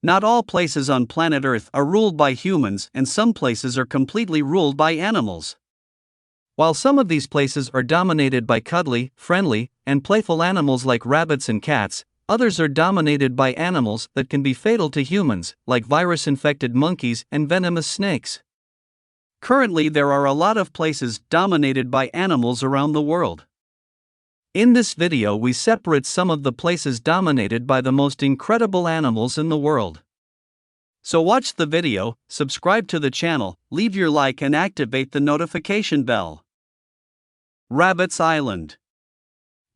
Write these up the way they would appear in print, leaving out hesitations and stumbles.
Not all places on planet Earth are ruled by humans, and some places are completely ruled by animals. While some of these places are dominated by cuddly, friendly, and playful animals like rabbits and cats, others are dominated by animals that can be fatal to humans, like virus-infected monkeys and venomous snakes. Currently, there are a lot of places dominated by animals around the world. In this video, we separate some of the places dominated by the most incredible animals in the world. So watch the video, subscribe to the channel, leave your like and activate the notification bell. Rabbits Island.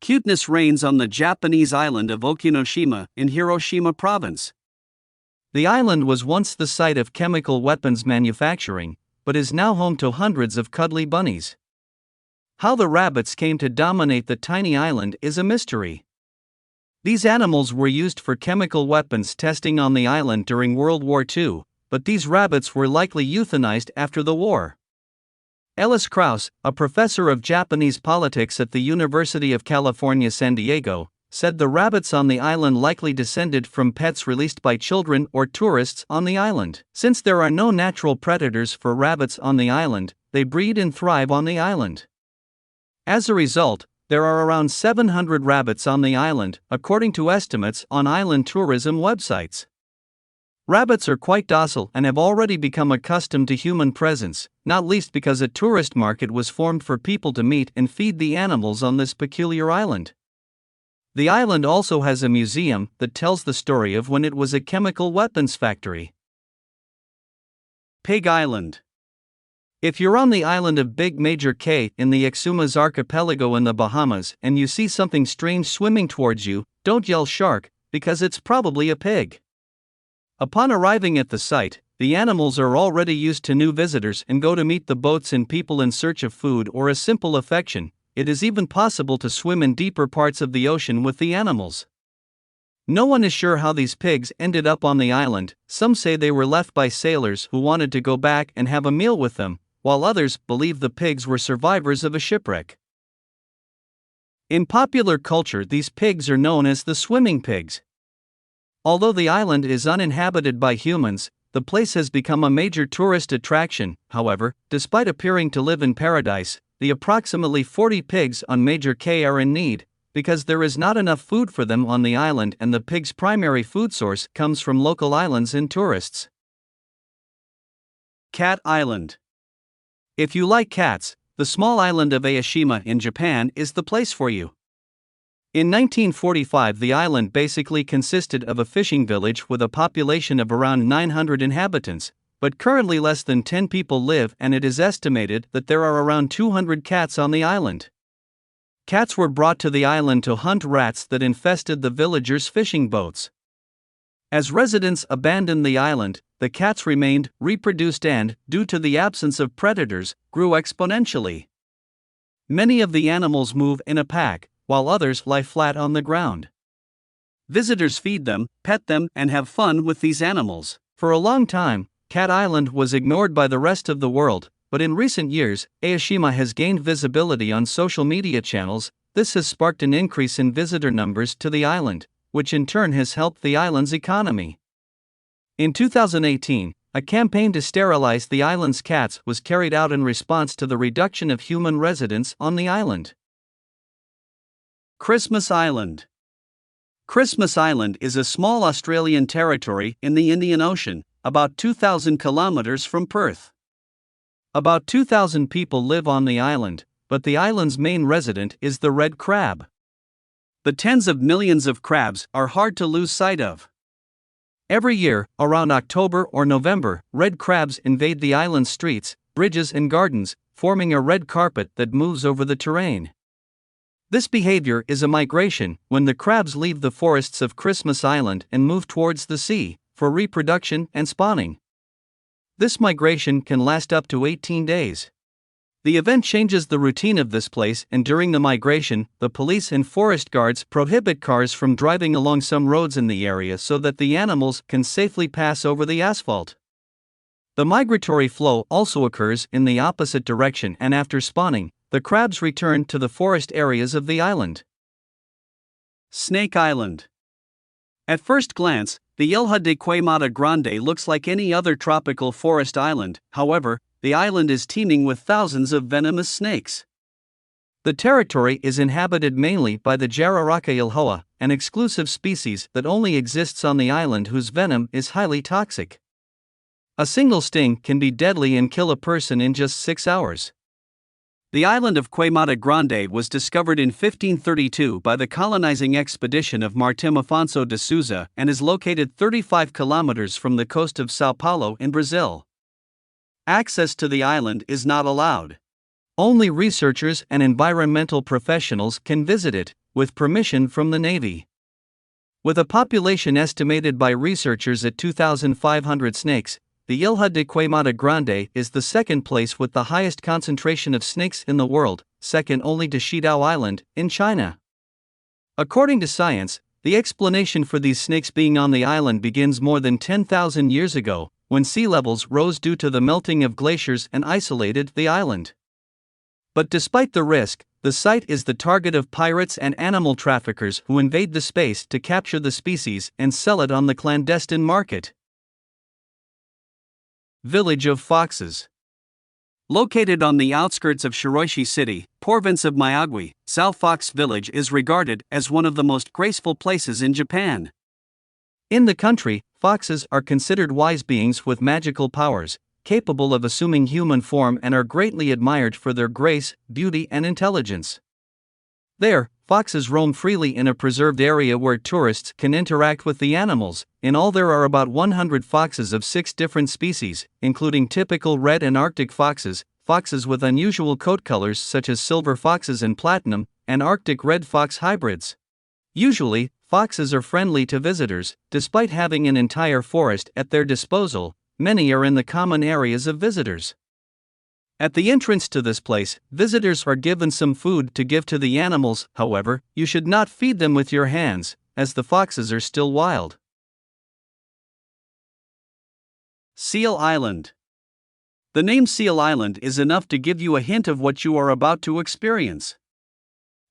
Cuteness reigns on the Japanese island of Okinoshima in Hiroshima Province. The island was once the site of chemical weapons manufacturing, but is now home to hundreds of cuddly bunnies. How the rabbits came to dominate the tiny island is a mystery. These animals were used for chemical weapons testing on the island during World War II, but these rabbits were likely euthanized after the war. Ellis Krauss, a professor of Japanese politics at the University of California, San Diego, said the rabbits on the island likely descended from pets released by children or tourists on the island. Since there are no natural predators for rabbits on the island, they breed and thrive on the island. As a result, there are around 700 rabbits on the island, according to estimates on island tourism websites. Rabbits are quite docile and have already become accustomed to human presence, not least because a tourist market was formed for people to meet and feed the animals on this peculiar island. The island also has a museum that tells the story of when it was a chemical weapons factory. Pig Island. If you're on the island of Big Major K in the Exumas archipelago in the Bahamas and you see something strange swimming towards you, don't yell shark, because it's probably a pig. Upon arriving at the site, the animals are already used to new visitors and go to meet the boats and people in search of food or a simple affection. It is even possible to swim in deeper parts of the ocean with the animals. No one is sure how these pigs ended up on the island. Some say they were left by sailors who wanted to go back and have a meal with them, while others believe the pigs were survivors of a shipwreck. In popular culture, these pigs are known as the swimming pigs. Although the island is uninhabited by humans, the place has become a major tourist attraction. However, despite appearing to live in paradise, the approximately 40 pigs on Major K are in need, because there is not enough food for them on the island and the pigs' primary food source comes from local islands and tourists. Cat Island. If you like cats, the small island of Aishima in Japan is the place for you. In 1945, the island basically consisted of a fishing village with a population of around 900 inhabitants, but currently less than 10 people live, and it is estimated that there are around 200 cats on the island. Cats were brought to the island to hunt rats that infested the villagers' fishing boats. As residents abandoned the island, the cats remained, reproduced and, due to the absence of predators, grew exponentially. Many of the animals move in a pack, while others lie flat on the ground. Visitors feed them, pet them, and have fun with these animals. For a long time, Cat Island was ignored by the rest of the world, but in recent years, Aishima has gained visibility on social media channels. This has sparked an increase in visitor numbers to the island, which in turn has helped the island's economy. In 2018, a campaign to sterilize the island's cats was carried out in response to the reduction of human residents on the island. Christmas Island. Christmas Island is a small Australian territory in the Indian Ocean, about 2,000 kilometers from Perth. About 2,000 people live on the island, but the island's main resident is the red crab. The tens of millions of crabs are hard to lose sight of. Every year, around October or November, red crabs invade the island's streets, bridges and gardens, forming a red carpet that moves over the terrain. This behavior is a migration, when the crabs leave the forests of Christmas Island and move towards the sea, for reproduction and spawning. This migration can last up to 18 days. The event changes the routine of this place, and during the migration, the police and forest guards prohibit cars from driving along some roads in the area so that the animals can safely pass over the asphalt. The migratory flow also occurs in the opposite direction, and after spawning, the crabs return to the forest areas of the island. Snake Island. At first glance, the Ilha de Queimada Grande looks like any other tropical forest island. However, the island is teeming with thousands of venomous snakes. The territory is inhabited mainly by the Jararaca ilhoa, an exclusive species that only exists on the island whose venom is highly toxic. A single sting can be deadly and kill a person in just 6 hours. The island of Queimada Grande was discovered in 1532 by the colonizing expedition of Martim Afonso de Souza and is located 35 kilometers from the coast of Sao Paulo in Brazil. Access to the island is not allowed. Only researchers and environmental professionals can visit it, with permission from the Navy. With a population estimated by researchers at 2,500 snakes, the Ilha de Queimada Grande is the second place with the highest concentration of snakes in the world, second only to Xidao Island, in China. According to science, the explanation for these snakes being on the island begins more than 10,000 years ago, when sea levels rose due to the melting of glaciers and isolated the island. But despite the risk, the site is the target of pirates and animal traffickers who invade the space to capture the species and sell it on the clandestine market. Village of Foxes. Located on the outskirts of Shiroishi City, province of Miyagi, Sao Fox Village is regarded as one of the most graceful places in Japan. In the country, foxes are considered wise beings with magical powers, capable of assuming human form and are greatly admired for their grace, beauty, and intelligence. There, foxes roam freely in a preserved area where tourists can interact with the animals. In all, there are about 100 foxes of 6 different species, including typical red and Arctic foxes, foxes with unusual coat colors such as silver foxes and platinum, and Arctic red fox hybrids. Usually, foxes are friendly to visitors, despite having an entire forest at their disposal. Many are in the common areas of visitors. At the entrance to this place, visitors are given some food to give to the animals. However, you should not feed them with your hands, as the foxes are still wild. Seal Island. The name Seal Island is enough to give you a hint of what you are about to experience.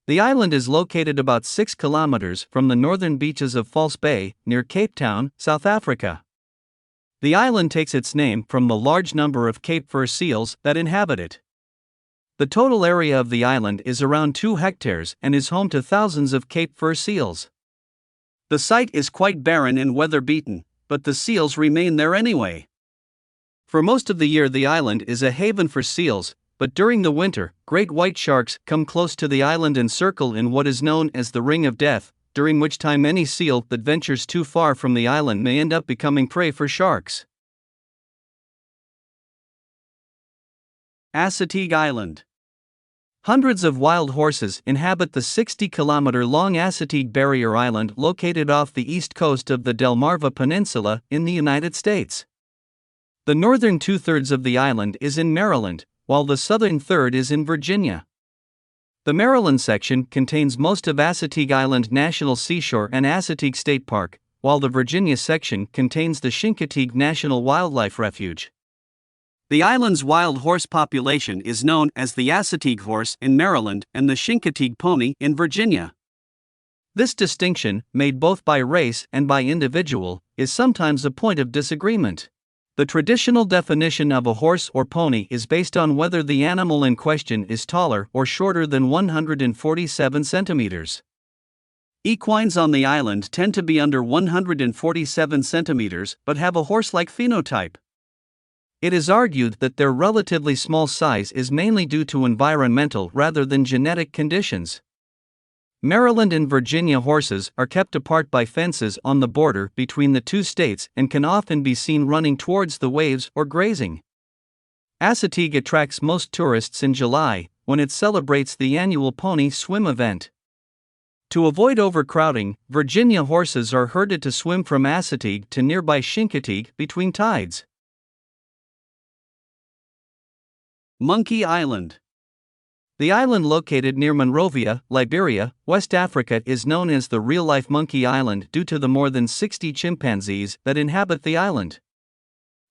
The island is located about 6 kilometers from the northern beaches of False Bay, near Cape Town, South Africa. The island takes its name from the large number of Cape fur seals that inhabit it. The total area of the island is around 2 hectares and is home to thousands of Cape fur seals. The site is quite barren and weather-beaten, but the seals remain there anyway. For most of the year, the island is a haven for seals, but during the winter, great white sharks come close to the island and circle in what is known as the Ring of Death, during which time any seal that ventures too far from the island may end up becoming prey for sharks. Assateague Island. Hundreds of wild horses inhabit the 60-kilometer-long Assateague Barrier Island located off the east coast of the Delmarva Peninsula in the United States. The northern two-thirds of the island is in Maryland, while the southern third is in Virginia. The Maryland section contains most of Assateague Island National Seashore and Assateague State Park, while the Virginia section contains the Chincoteague National Wildlife Refuge. The island's wild horse population is known as the Assateague horse in Maryland and the Chincoteague pony in Virginia. This distinction, made both by race and by individual, is sometimes a point of disagreement. The traditional definition of a horse or pony is based on whether the animal in question is taller or shorter than 147 centimeters. Equines on the island tend to be under 147 centimeters but have a horse-like phenotype. It is argued that their relatively small size is mainly due to environmental rather than genetic conditions. Maryland and Virginia horses are kept apart by fences on the border between the two states and can often be seen running towards the waves or grazing. Assateague attracts most tourists in July, when it celebrates the annual pony swim event. To avoid overcrowding, Virginia horses are herded to swim from Assateague to nearby Chincoteague between tides. Monkey Island. The island located near Monrovia, Liberia, West Africa is known as the real-life Monkey Island due to the more than 60 chimpanzees that inhabit the island.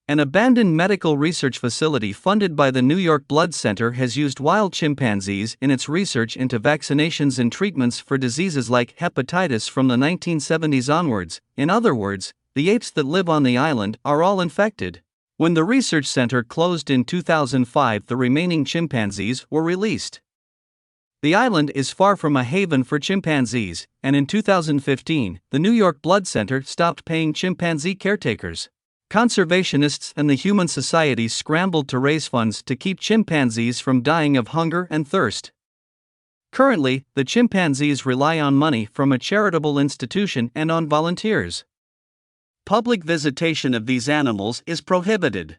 An abandoned medical research facility funded by the New York Blood Center has used wild chimpanzees in its research into vaccinations and treatments for diseases like hepatitis from the 1970s onwards. In other words, the apes that live on the island are all infected. When the research center closed in 2005, the remaining chimpanzees were released. The island is far from a haven for chimpanzees, and in 2015, the New York Blood Center stopped paying chimpanzee caretakers. Conservationists and the Human Society scrambled to raise funds to keep chimpanzees from dying of hunger and thirst. Currently, the chimpanzees rely on money from a charitable institution and on volunteers. Public visitation of these animals is prohibited.